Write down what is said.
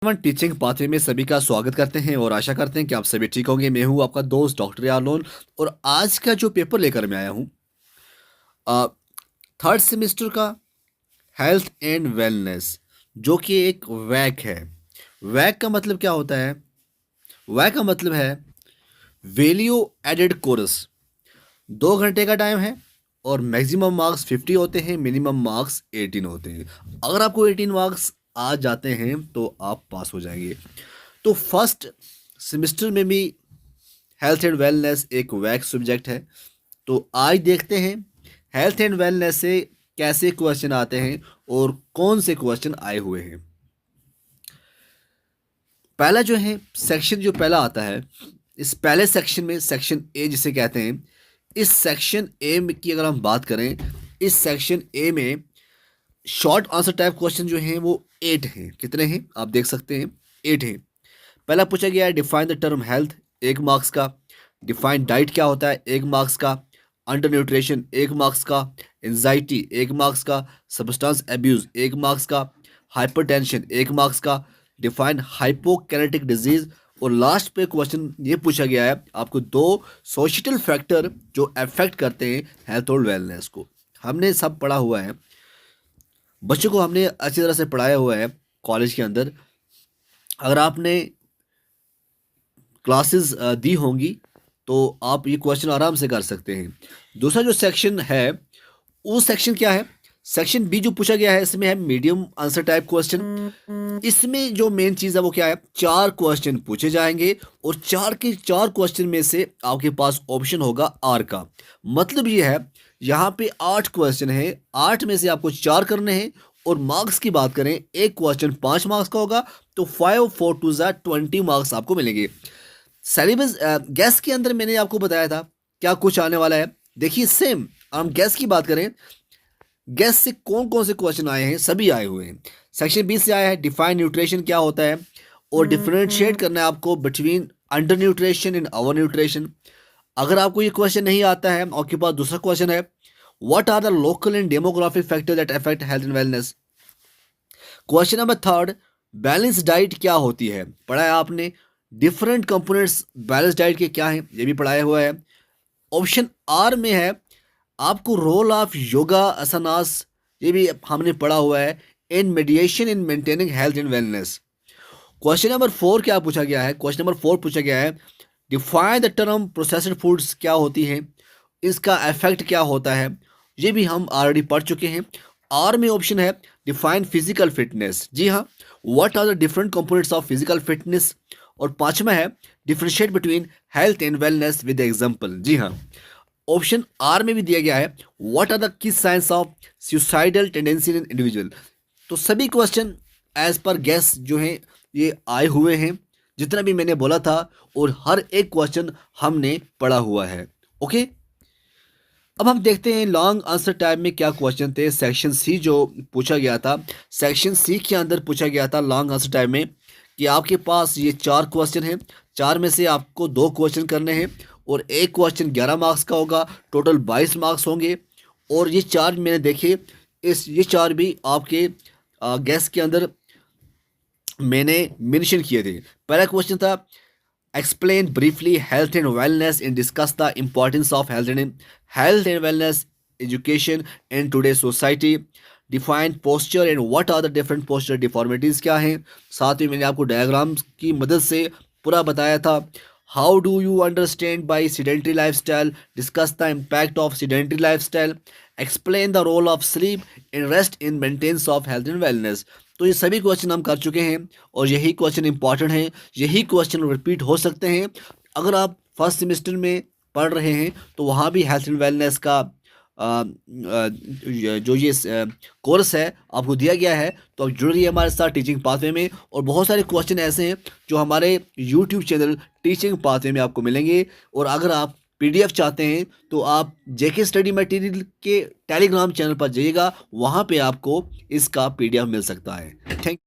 Teaching pathway में सभी का स्वागत करते हैं और आशा करते हैं कि आप सभी ठीक होंगे। मैं हूं आपका दोस्त डॉक्टर यारलोन और आज का जो पेपर लेकर मैं आया हूं थर्ड सेमेस्टर का हेल्थ एंड वेलनेस, जो कि एक वैक है। वैक का मतलब क्या होता है? वैक का मतलब है वैल्यू एडेड कोर्स। 2 घंटे का टाइम है और मैक्सिमम मार्क्स 50 होते हैं, मिनिमम मार्क्स 18 होते हैं। अगर आपको 18 मार्क्स आ जाते हैं तो आप पास हो जाएंगे। तो फर्स्ट सेमेस्टर में भी हेल्थ एंड वेलनेस एक वैक सब्जेक्ट है। तो आज देखते हैं हेल्थ एंड वेलनेस से कैसे क्वेश्चन आते हैं और कौन से क्वेश्चन आए हुए हैं। पहला जो है सेक्शन जो पहला आता है, इस पहले सेक्शन में सेक्शन ए जिसे कहते हैं, इस सेक्शन ए में की अगर हम बात करें, इस सेक्शन ए में शॉर्ट आंसर टाइप क्वेश्चन जो हैं वो 8 हैं। कितने हैं आप देख सकते हैं, 8 हैं। पहला पूछा गया है define the term health, 1 marks का। डिफाइन डाइट क्या होता है, 1 मार्क्स का। अंडर न्यूट्रिशन 1 मार्क्स का। एंजाइटी 1 मार्क्स का। सब्सटेंस एब्यूज 1 मार्क्स का। हाइपरटेंशन 1 मार्क्स का। Define hypokinetic disease. और लास्ट पे क्वेश्चन ये पूछा गया है आपको 2 सोशल फैक्टर जो अफेक्ट करते हैं हेल्थ और वेलनेस को। हमने सब पढ़ा हुआ है, बच्चों को हमने अच्छी तरह से पढ़ाया हुआ है कॉलेज के अंदर। अगर आपने क्लासेस दी होंगी तो आप ये क्वेश्चन आराम से कर सकते हैं। दूसरा जो सेक्शन है वो सेक्शन क्या है, सेक्शन बी जो पूछा गया है इसमें है मीडियम आंसर टाइप क्वेश्चन। इसमें जो मेन चीज़ है वो क्या है, 4 क्वेश्चन पूछे जाएंगे और 4 के 4 क्वेश्चन में से आपके पास ऑप्शन होगा आर का। मतलब ये है यहाँ पे 8 क्वेश्चन है, 8 में से आपको 4 करने हैं। और मार्क्स की बात करें, एक क्वेश्चन 5 मार्क्स का होगा तो 5 4 2 20 मार्क्स आपको मिलेंगे। सिलेबस गैस के अंदर मैंने आपको बताया था क्या कुछ आने वाला है। देखिए सेम हम गैस की बात करें, गैस से कौन कौन से क्वेश्चन आए हैं, सभी आए हुए हैं। सेक्शन 20 से आया है डिफाइन न्यूट्रिशन क्या होता है और डिफरेंशिएट करना है आपको between under nutrition and over nutrition. अगर आपको ये क्वेश्चन नहीं आता है, आपके पास दूसरा क्वेश्चन है what are the local and demographic factor that affect health and wellness. Question number 3 balance diet क्या होती है, पढ़ा है आपने। डिफरेंट कंपोनेंट्स बैलेंस डाइट के क्या हैं ये भी पढ़ाया हुआ है। ऑप्शन आर में है आपको रोल ऑफ योगा असनास, ये भी हमने पढ़ा हुआ है in mediation in maintaining health and wellness. Question number 4 क्या पूछा गया है, क्वेश्चन नंबर 4 पूछा गया है define the term processed foods क्या होती हैं, इसका इफेक्ट क्या होता है, ये भी हम ऑलरेडी पढ़ चुके हैं। आर में ऑप्शन है डिफाइन फिजिकल फिटनेस, जी हाँ, what are the different components of physical fitness. और पांचवा है differentiate between health and wellness with example, जी हाँ। ऑप्शन आर में भी दिया गया है what are the key signs of suicidal tendency in individual. तो सभी क्वेश्चन एज पर गैस जो हैं ये आए हुए हैं, जितना भी मैंने बोला था, और हर एक क्वेश्चन हमने पढ़ा हुआ है। ओके, अब हम देखते हैं लॉन्ग आंसर टाइप में क्या क्वेश्चन थे। सेक्शन सी जो पूछा गया था, सेक्शन सी के अंदर पूछा गया था लॉन्ग आंसर टाइप में कि आपके पास ये 4 क्वेश्चन हैं, 4 में से आपको 2 क्वेश्चन करने हैं और एक क्वेश्चन 11 मार्क्स का होगा, टोटल 22 मार्क्स होंगे। और ये 4 मैंने देखे, ये 4 भी आपके गैस के अंदर मैंने मेंशन किए थे। पहला क्वेश्चन था explain briefly health and wellness and discuss the importance of health and wellness education in today's society. Define posture and what are the different posture deformities क्या हैं। साथ ही मैंने आपको डायग्राम्स की मदद से पूरा बताया था। How do you understand by sedentary lifestyle? Discuss the impact of sedentary lifestyle. Explain the role of sleep and rest in maintenance of health and wellness. तो ये सभी क्वेश्चन हम कर चुके हैं और यही क्वेश्चन इंपॉर्टेंट है, यही क्वेश्चन रिपीट हो सकते हैं। अगर आप फर्स्ट सेमेस्टर में पढ़ रहे हैं तो वहाँ भी हेल्थ एंड वेलनेस का जो ये कोर्स है आपको दिया गया है, तो आप जुड़ रहिए हमारे साथ टीचिंग पाथवे में। और बहुत सारे क्वेश्चन ऐसे हैं जो हमारे यूट्यूब चैनल टीचिंग पाथवे में आपको मिलेंगे। और अगर आप पीडीएफ चाहते हैं तो आप जेके स्टडी मटेरियल के टेलीग्राम चैनल पर जाइएगा, वहाँ पे आपको इसका पीडीएफ मिल सकता है। थैंक